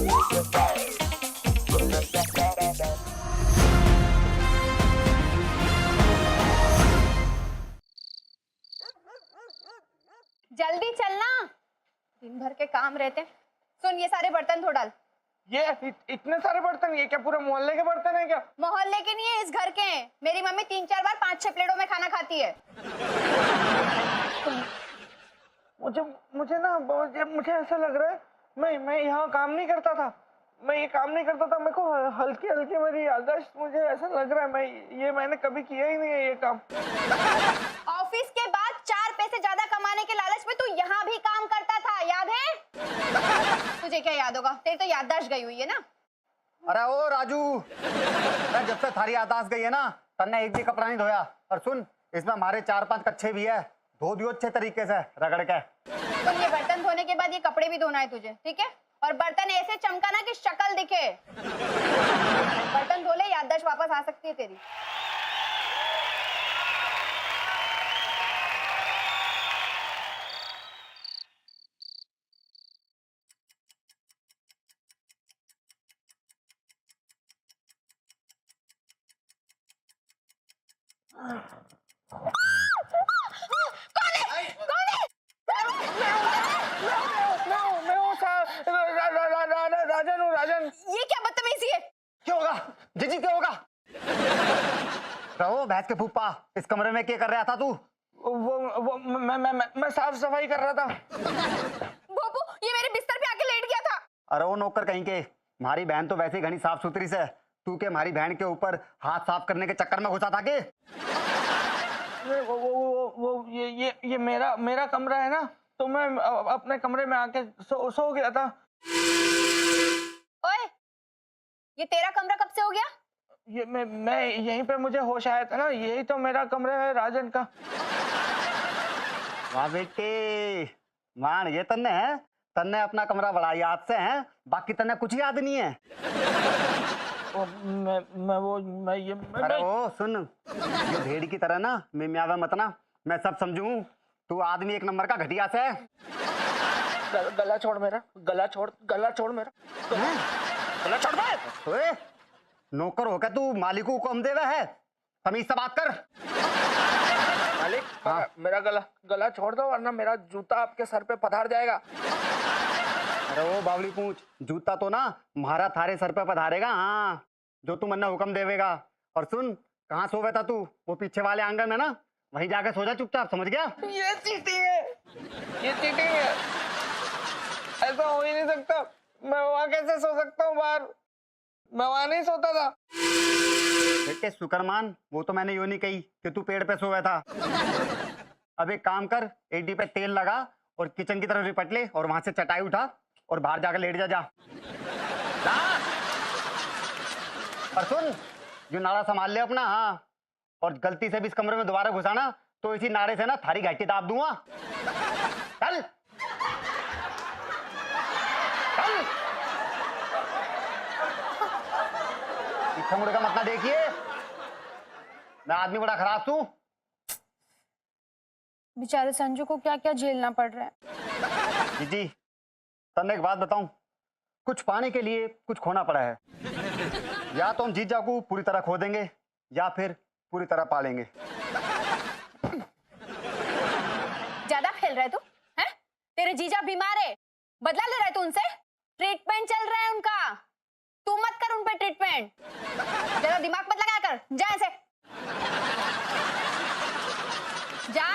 जल्दी चलना, दिन भर के काम रहते हैं। सुन, ये सारे बर्तन धो डाल। ये इतने सारे बर्तन, ये क्या पूरे मोहल्ले के बर्तन है क्या? मोहल्ले के नहीं है, इस घर के हैं। मेरी मम्मी 3-4 बार 5-6 प्लेटों में खाना खाती है। मुझे ना मुझे ऐसा लग रहा है मैं यहाँ काम नहीं करता था। मैं ये काम नहीं करता था। मेरे को हल्की हल्की मेरी याददाश्त, मुझे ऐसा लग रहा है मैंने कभी किया ही नहीं है ये काम। ऑफिस के बाद 4 पैसे ज्यादा कमाने के लालच में तू यहाँ भी काम करता था, याद है? तुझे क्या याद होगा, तेरी तो याददाश्त गई हुई है ना। अरे ओ राजू, जब से थारी याददाश्त गई है ना, तन्ने एक भी कपड़ा नहीं धोया। और सुन, इसमें हमारे 4-5 कच्चे भी है, धो दियो अच्छे तरीके से रगड़ के। तो ये बर्तन धोने के बाद ये कपड़े भी धोना है तुझे, ठीक है? और बर्तन ऐसे चमकाना कि शक्ल दिखे। बर्तन धो ले, याददाश्त वापस आ सकती है तेरी। राजन, ये क्या बदतमीजी है? क्या होगा जीजी, क्या होगा? रहो भैंस के फूफा, इस कमरे में क्या कर रहा था तू? वो मैं साफ सफाई कर रहा था। बाबू, ये मेरे बिस्तर पे आके लेट गया था। अरे वो नौकर कहीं के, हमारी बहन तो वैसे ही घनी साफ सुथरी से, तू के हमारी बहन के ऊपर हाथ साफ करने के चक्कर में घुसा था के? ये मेरा कमरा है ना, तो मैं अपने कमरे में आके सो गया था। ओए, ये तेरा कमरा कब से हो गया? ये मैं यहीं पे मुझे होश आया था ना, यही तो मेरा कमरा है राजन का। वाह बेटे, मान ये तन्ने है, तन्ने अपना कमरा बड़ा याद से है, बाकी तन्ने कुछ याद नहीं है। अरे ओ सुन, ये भेड़ की तरह ना मैं म्यावे मत ना, मैं सब समझूं, तू आदमी एक नंबर का घटिया से है। गला छोड़ मेरा, गला छोड़ मेरा, गला छोड़ दे। ओए, नौकर होकर तू मालिक को हुक्म देवे है, तमीज से बात कर। मालिक, हाँ? मेरा गला छोड़ दो, वरना मेरा जूता आपके सर पे पधार जाएगा। अरे वो बावली पूंछ, जूता तो ना मारा थारे सर पे पधारेगा, हाँ, जो तू मन्ना हुक्म देवेगा। और सुन, कहाँ सोवे था तू? वो पीछे वाले आंगन में ना, वहीं जाके सो जा चुपचाप, समझ गया? ये चीटिंग है, ऐसा हो ही नहीं सकता। मैं वहाँ कैसे सो सकता हूँ? बाहर मैं वहाँ नहीं सोता था। बेटे शुक्रमान, वो तो मैंने यूं नहीं कही कि तू पेड़ पे सोया था। अब एक काम कर, एडी पे तेल लगा और किचन की तरफ रिपट ले और वहां से चटाई उठा और बाहर जाकर लेट जा। और सुन, जो नाड़ा संभाल ले अपना, हाँ, और गलती से भी इस कमरे में दोबारा घुसाना तो इसी नाड़े से ना थारी घाटी दाब दूंगा। चल चल, पीछे मुड़ का मत ना देखिए, मैं आदमी बड़ा खराब हूँ। बेचारे संजू को क्या क्या झेलना पड़ रहा है। जी, तन्ने एक बात बताऊं, कुछ पाने के लिए कुछ खोना पड़ा है। या तो हम जीजा को पूरी तरह खो देंगे या फिर पूरी तरह पालेंगे। ज्यादा खेल रहा है तू, हैं? तेरे जीजा बीमार है, बदला ले रहा है तू उनसे? ट्रीटमेंट चल रहा है उनका, तू मत कर उन पे ट्रीटमेंट। ज्यादा दिमाग मत लगा कर, जा ऐसे जा।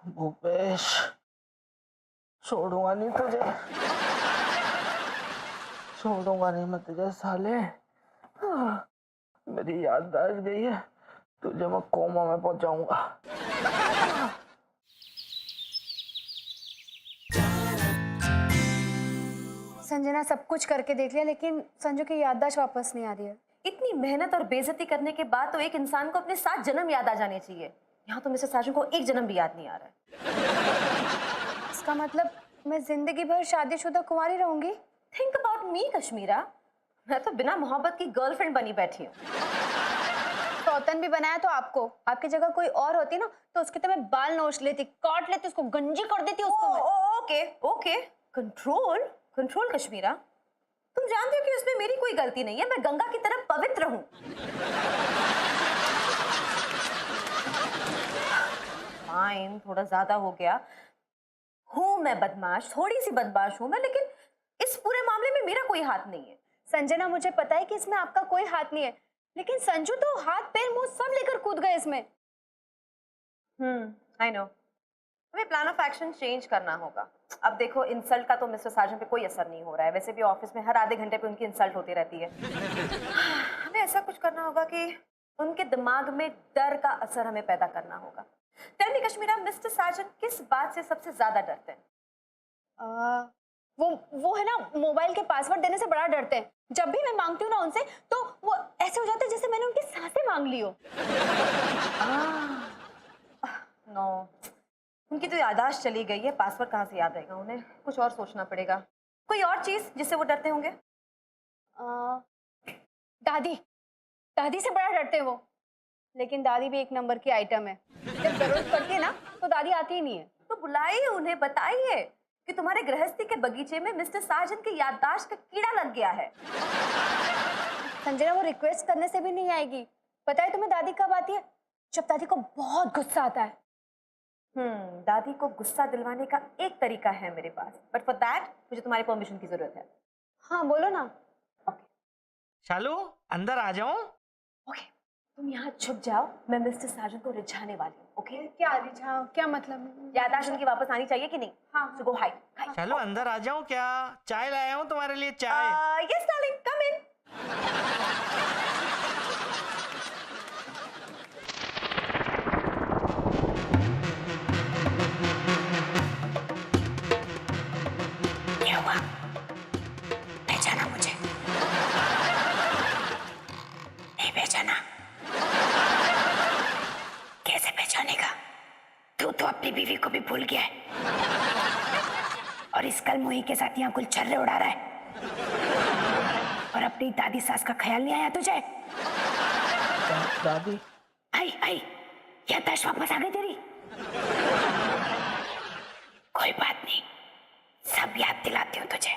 भूपेश, छोड़ूंगा नहीं मैं तुझे साले। मेरी याददाश्त गई है, तुझे मैं कोमा में पहुंचाऊंगा। संजना सब कुछ करके देख लिया, लेकिन संजू की याददाश्त वापस नहीं आ रही है। इतनी मेहनत और बेइज्जती करने के बाद तो एक इंसान को अपने 7 जन्म याद आ जाने चाहिए। यहाँ तो मिस्टर साजन को 1 जन्म भी याद नहीं आ रहा है। इसका मतलब मैं जिंदगी भर शादीशुदा कुंवारी रहूंगी? थिंक अबाउट मी कश्मीरा, मैं तो बिना मोहब्बत की गर्लफ्रेंड बनी बैठी हूँ। सौतन भी बनाया तो आपकी जगह कोई और होती ना तो उसके तो मैं बाल नोच लेती, काट लेती, उसको गंजी कर देती उसको। Oh okay okay, control control Kashmira, तुम जानते हो कि उसमें मेरी कोई गलती नहीं है, मैं गंगा की तरह पवित्र हूं। फाइन, थोड़ा ज्यादा हो गया। हूं मैं बदमाश, थोड़ी सी बदमाश हूं मैं, लेकिन इस पूरे मामले में मेरा कोई हाथ नहीं है। संजना, मुझे पता है कि इसमें आपका कोई हाथ नहीं है, लेकिन संजू तो हाथ पैर मुंह सब लेकर कूद गए इसमें। आई नो, हमें प्लान ऑफ एक्शन चेंज करना होगा। अब देखो, इंसल्ट का तो मिस्टर साजन पे कोई असर नहीं हो रहा है, वैसे भी ऑफिस में हर आधे घंटे पे उनकी इंसल्ट होती रहती है। हमें ऐसा कुछ करना होगा कि उनके दिमाग में डर का असर हमें पैदा करना होगा। टेल मी कश्मीरा, मिस्टर साजन किस बात से सबसे ज्यादा डरते हैं? वो है ना, मोबाइल के पासवर्ड देने से बड़ा डरते हैं। जब भी मैं मांगती हूँ ना उनसे, तो वो ऐसे हो जाते हैं जैसे मैंने उनकी सांसें मांग ली हो। नो, उनकी तो याददाश्त चली गई है, पासवर्ड कहाँ से याद रहेगा उन्हें, कुछ और सोचना पड़ेगा। कोई और चीज जिससे वो डरते होंगे? दादी, दादी से बड़ा डरते हैं वो। लेकिन दादी भी एक नंबर की आइटम है, जब जरूरत पड़ती है ना तो दादी आती ही नहीं है। तो बुलाइए उन्हें, बताइए कि तुम्हारे गृहस्थी के बगीचे में मिस्टर साजन की याददाश्त का कीड़ा लग गया है। संजना, वो रिक्वेस्ट करने से भी नहीं आएगी। पता है तुम्हें दादी कब आती है? जब दादी को बहुत गुस्सा आता है। दादी को गुस्सा दिलवाने का एक तरीका है मेरे पास, बट फॉर दैट मुझे तुम्हारी परमिशन की जरूरत है। हाँ बोलो ना। शालू, अंदर आ जाऊं? ओके, तुम यहाँ छुप जाओ, मैं मिस्टर साजन को रिझाने वाली हूँ। ओके? क्या रिझाओ? क्या मतलब? याददाश्त उनकी वापस आनी चाहिए कि नहीं? हाँ। सो गो हाइड। शालू, अंदर आ जाऊं क्या? चाय लाया हूं तुम्हारे लिए, चाय। यस डार्लिंग, कम इन। क्या हुआ? पहचाना मुझे? नहीं पहचाना? कैसे पहचानेगा? तू तो अपनी बीवी को भी भूल गया है और इस कल मुही के साथ यहाँ कुल छर्रे उड़ा रहा है। और अपनी दादी सास का ख्याल नहीं आया तुझे? दादी? आई आई, याददाश्त वापस आ गई तेरी? कोई बात नहीं, सब याद दिलाती हूँ तुझे।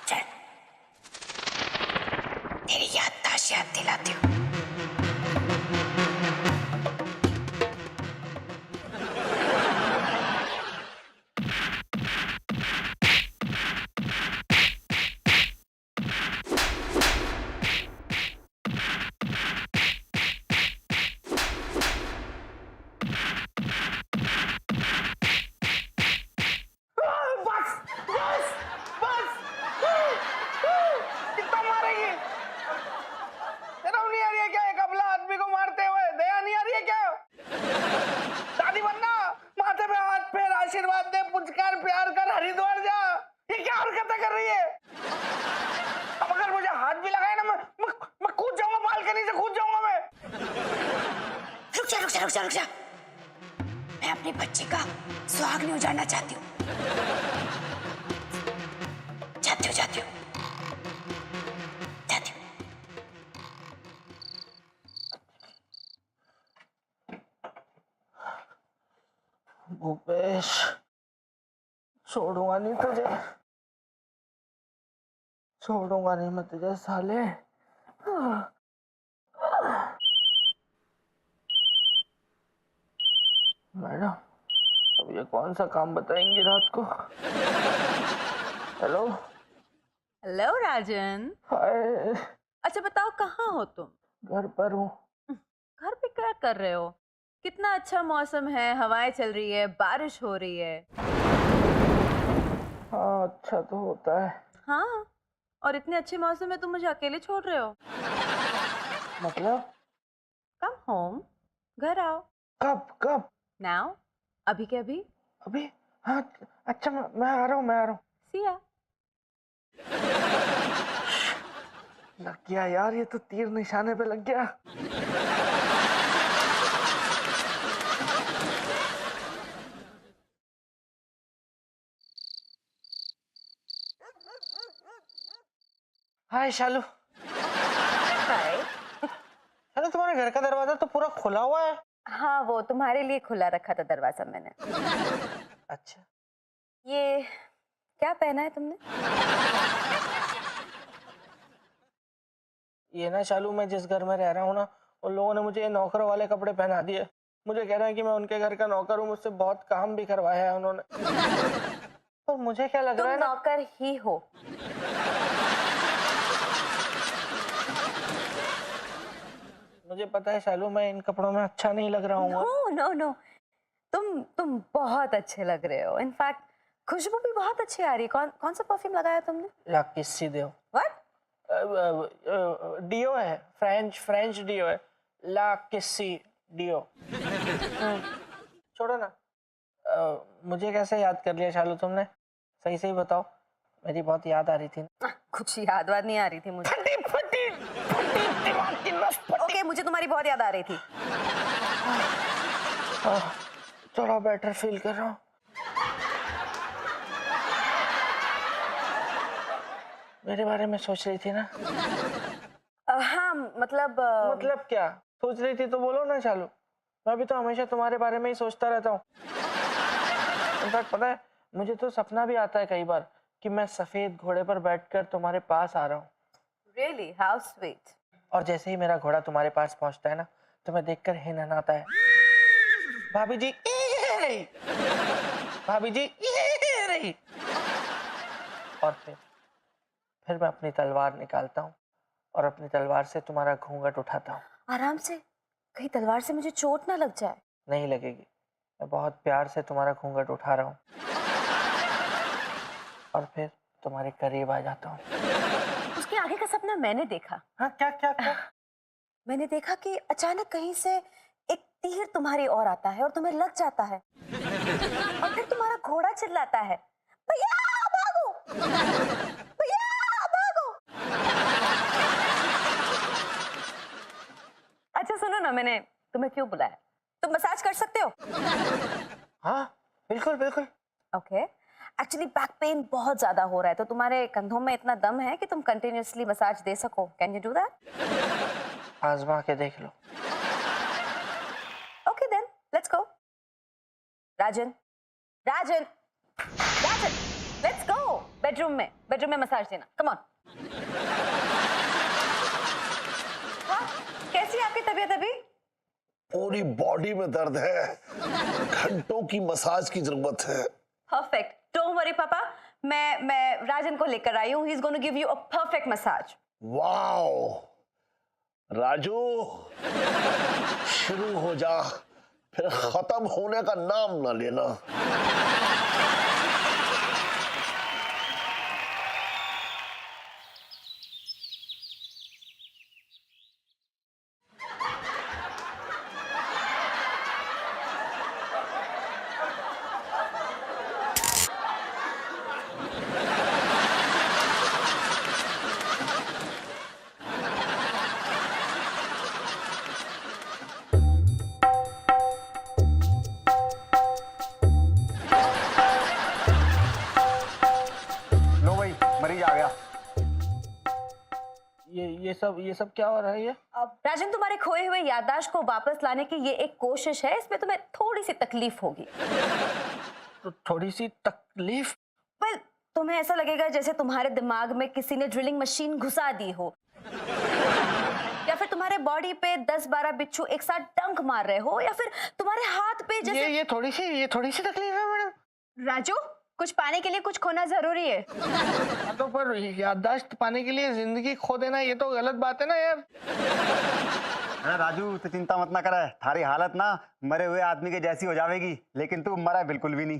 चल, तेरी याददाश्त याद दिलाती हूँ। कितना मारेगी? शर्म नहीं आ रही है क्या एक अबला आदमी को मारते हुए? दया नहीं आ रही है क्या? दादी बनना, माथे पे हाथ फेर, आशीर्वाद दे, पुचकार प्यार कर, हरिद्वार जा। ये क्या हरकतें कर रही है? अब अगर मुझे हाथ भी लगाए ना, मैं कूद जाऊंगा, बालकनी से कूद जाऊंगा मैं। रुक जा रुक जा रुक जा रुक जा, मैं अपनी बच्ची का सुहाग नहीं उजाड़ना चाहती हूँ। जाती हूँ जाती हूँ जाती हूँ। भूपेश, छोड़ूंगा नहीं तुझे, छोड़ूंगा नहीं मैं तुझे साले। मैडम, अब ये कौन सा काम बताएंगी रात को? हेलो। हेलो राजन। हाय। अच्छा बताओ, कहाँ हो तुम? घर पर हूँ। घर पे क्या कर रहे हो? कितना अच्छा मौसम है, हवाएं चल रही है, बारिश हो रही है। हाँ, अच्छा तो होता है। हाँ, और इतने अच्छे मौसम में तुम मुझे अकेले छोड़ रहे हो? मतलब? कम होम, घर आओ। कब कब? नाउ, अभी के अभी। अभी? हाँ, अच्छा मैं आ रहा हूँ, मैं आ रहा हूँ। सिया। लग गया यार, ये तो तीर निशाने पे लग गया। हाय शालू। हाय। शालू, तुम्हारे घर का दरवाजा तो पूरा खुला हुआ है। हाँ, वो तुम्हारे लिए खुला रखा था दरवाजा मैंने। अच्छा, ये क्या पहना है तुमने? ये ना शालू, मैं जिस घर में रह रहा हूँ ना, उन लोगों ने मुझे ये नौकरों वाले कपड़े पहना दिए। मुझे कह रहे हैं कि मैं उनके घर का नौकर हूँ, मुझसे बहुत काम भी करवाया है उन्होंने। पर मुझे क्या लग तुम रहा है ना, नौकर ही हो। मुझे पता है शालू, मैं इन कपड़ों में अच्छा नहीं लग रहा हूँ। नो नो नो, तुम बहुत अच्छे लग रहे हो। इनफैक्ट खुशबू भी बहुत अच्छी आ रही है। कौन कौन सा परफ्यूम लगाया तुमने? ला किसी दो, व्हाट? डियो है, फ्रेंच डियो है, ला किसी डियो। छोड़ो ना। मुझे कैसे याद कर लिया शालू तुमने? सही सही बताओ, मेरी बहुत याद आ रही थी। कुछ याद वाद नहीं आ रही थी मुझे। फटी फटी फटी दिमाग की नस फटी। ओके, मुझे तुम्हारी बहुत याद आ रही थी। थोड़ा बेटर फील कर रहा हूँ। मेरे बारे में सोच रही थी ना? हाँ, मतलब मतलब क्या सोच रही थी तो बोलो ना शालू। मैं भी तो हमेशा तुम्हारे बारे में ही सोचता रहता हूँ। इनफैक्ट पता है, मुझे तो सपना भी आता है कई बार कि मैं सफेद घोड़े पर बैठकर तुम्हारे पास आ रहा हूँ। Really, how sweet. और जैसे ही मेरा घोड़ा तुम्हारे पास पहुंचता है ना, तो मैं देखकर हिनन आता है, भाभी जी ये रही, भाभी जी ये रही। और फिर मैं अपनी तलवार निकालता हूँ और अपनी तलवार से तुम्हारा घूंघट उठाता हूँ। आराम से, कहीं तलवार से मुझे चोट ना लग जाए। नहीं लगेगी, मैं बहुत प्यार से तुम्हारा घूंघट उठा रहा हूँ और फिर तुम्हारे करीब आ जाता हूँ। उसके आगे का सपना मैंने देखा। हाँ, क्या क्या क्या? मैंने देखा कि अचानक कहीं से एक तीर तुम्हारी ओर आता है और तुम्हें लग जाता है और फिर तुम्हारा घोड़ा चिल्लाता है, भैया भागो, भैया भागो। अच्छा सुनो ना, मैंने तुम्हें क्यों बुलाया? तुम मसाज कर सकते हो? हाँ बिल्कुल बिल्कुल। ओके, एक्चुअली बैक पेन बहुत ज्यादा हो रहा है, तो तुम्हारे कंधों में इतना दम है कि तुम कंटिन्यूअसली मसाज दे सको। Can you do that? आजमा के देख लो। Okay then, let's go. Rajan, Rajan, Rajan, let's go. Bedroom में मसाज देना। Come on. कैसी है आपकी तबीयत अभी? पूरी बॉडी में दर्द है, घंटों की मसाज की जरूरत है। परफेक्ट, डोंट वरी पापा, मैं राजन को लेकर आई हूँ। He is going to give you a perfect massage. Wow Raju, शुरू हो जा, फिर खत्म होने का नाम ना लेना। लो भाई, मरीज आ गया। ये सब क्या हो रहा है? ये राजन, तुम्हारे खोए हुए याददाश्त को वापस लाने की ये एक कोशिश है। इसमें तुम्हें थोड़ी सी तकलीफ होगी। तो थोड़ी सी तकलीफ? वेल, तुम्हें ऐसा लगेगा जैसे तुम्हारे दिमाग में किसी ने ड्रिलिंग मशीन घुसा दी हो, या फिर तुम्हारे बॉडी पे 10-12 बिच्छू एक साथ डंक मार रहे हो, या फिर तुम्हारे हाथ पे जैसे ये थोड़ी सी तकलीफ है मैडम। राजू, कुछ पाने के लिए कुछ खोना जरूरी है। तो पर याददाश्त पाने के लिए जिंदगी खो देना, ये तो गलत बात है ना यार। अरे राजू, तू चिंता मत ना करे, थारी हालत ना मरे हुए आदमी के जैसी हो जाएगी, लेकिन तू मरा बिल्कुल भी नहीं।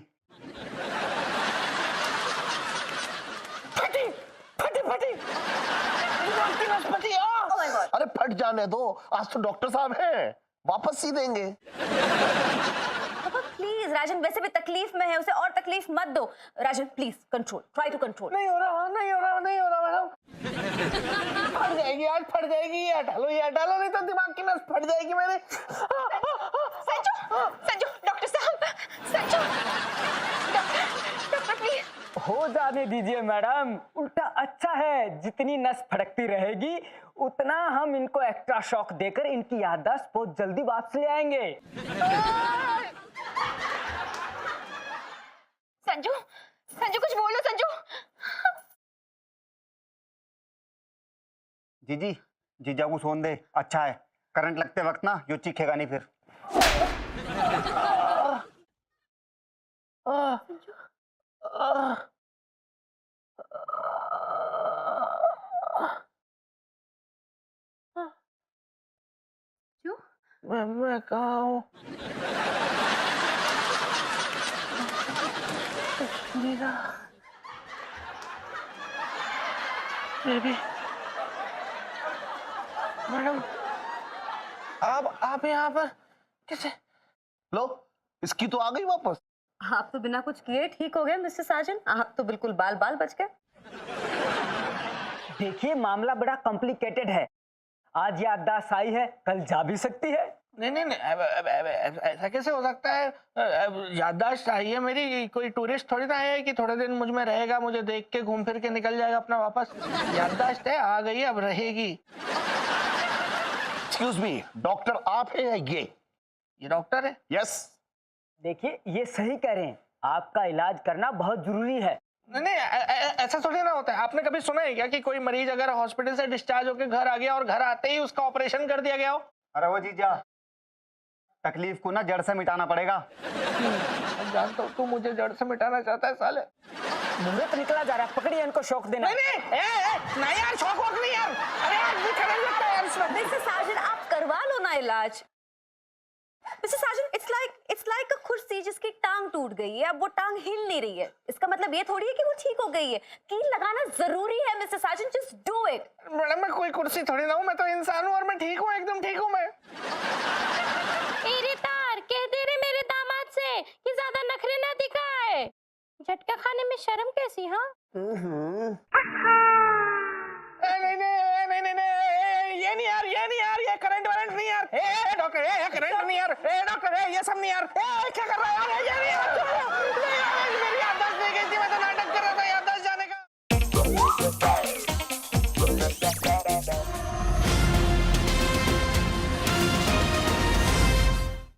फटी फटी फटी Oh my God. अरे फट जाने दो, आज तो डॉक्टर साहब हैं, वापस सी देंगे। प्लीज राजन, वैसे भी तकलीफ में है, उसे और तकलीफ मत दो। Rajan please control, try to control. नहीं हो रहा मैडम। फट जाएगी आज, फट जाएगी। ये हटा लो, नहीं तो दिमाग की नस फट जाएगी मेरे। संजू, डॉक्टर साहब, संजू, डॉक्टर प्लीज। हो जाने दीजिए मैडम, उल्टा अच्छा है। जितनी नस फड़कती रहेगी उतना हम इनको एक्स्ट्रा शॉक देकर इनकी याददाश्त बहुत जल्दी वापस ले आएंगे। संजू संजू कुछ बोलो संजू। जीजी जीजा को सोन दे, अच्छा है। करंट लगते वक्त ना यो चीखेगा नहीं फिर। मैं कहाँ हूँ? जीजा बेबी मैडम आप यहाँ पर कैसे? लो, इसकी तो आ गई वापस। आप तो बिना कुछ किए ठीक हो गए मिस्टर साजन, आप तो बिल्कुल बाल बाल बच गए। देखिए मामला बड़ा कॉम्प्लिकेटेड है। आज याददाश्त आई है, कल जा भी सकती है। नहीं अब ऐसा कैसे हो सकता है? याददाश्त आई है मेरी, कोई टूरिस्ट थोड़ी ना आया है कि थोड़े दिन मुझ में रहेगा, मुझे देख के घूम फिर के निकल जाएगा अपना वापस। याददाश्त है, आ गई, अब रहेगी। एक्सक्यूज मी, डॉक्टर आप है या ये डॉक्टर है? यस। देखिए ये सही कह रहे हैं, आपका इलाज करना बहुत जरूरी है। नहीं ऐसा थोड़ी ना होता है। आपने कभी सुना है क्या कि कोई मरीज अगर हॉस्पिटल से डिस्चार्ज होकर घर आ गया और घर आते ही उसका ऑपरेशन कर दिया गया हो? अरे वो जीजा, तकलीफ को ना जड़ से मिटाना पड़ेगा। जानता हूँ तू मुझे जड़ से मिटाना चाहता है साले। मुहूर्त निकला जा रहा है, पकड़िए इनको शौक देना। नहीं यार, शौक वोक नहीं यार। अरे यार भी खड़े लगता है यार इस वक्त। मिस्टर साजन आप करवा लो ना इलाज। Mister Sajan it's like a कुर्सी जिसकी टांग टूट गई है, अब वो टांग हिल नहीं रही है। इसका मतलब ये थोड़ी है कि वो ठीक हो गई है। कील लगाना जरूरी है mister Sajan, just do it. Madam मैं कोई कुर्सी थोड़ी ना हूँ, मैं तो इंसान हूँ और मैं ठीक हूँ, एकदम ठीक हूँ मैं। तार कह दे रहे मेरे दामाद से कि ज्यादा नखरे ना दिखाए। झटका खाने में शर्म कैसी? हाँ नहीं ये नहीं यार, ये करंट वारंट नहीं यार। डॉक्टर करंट नहीं यार, डॉक्टर ये सब नहीं यार। क्या कर रहा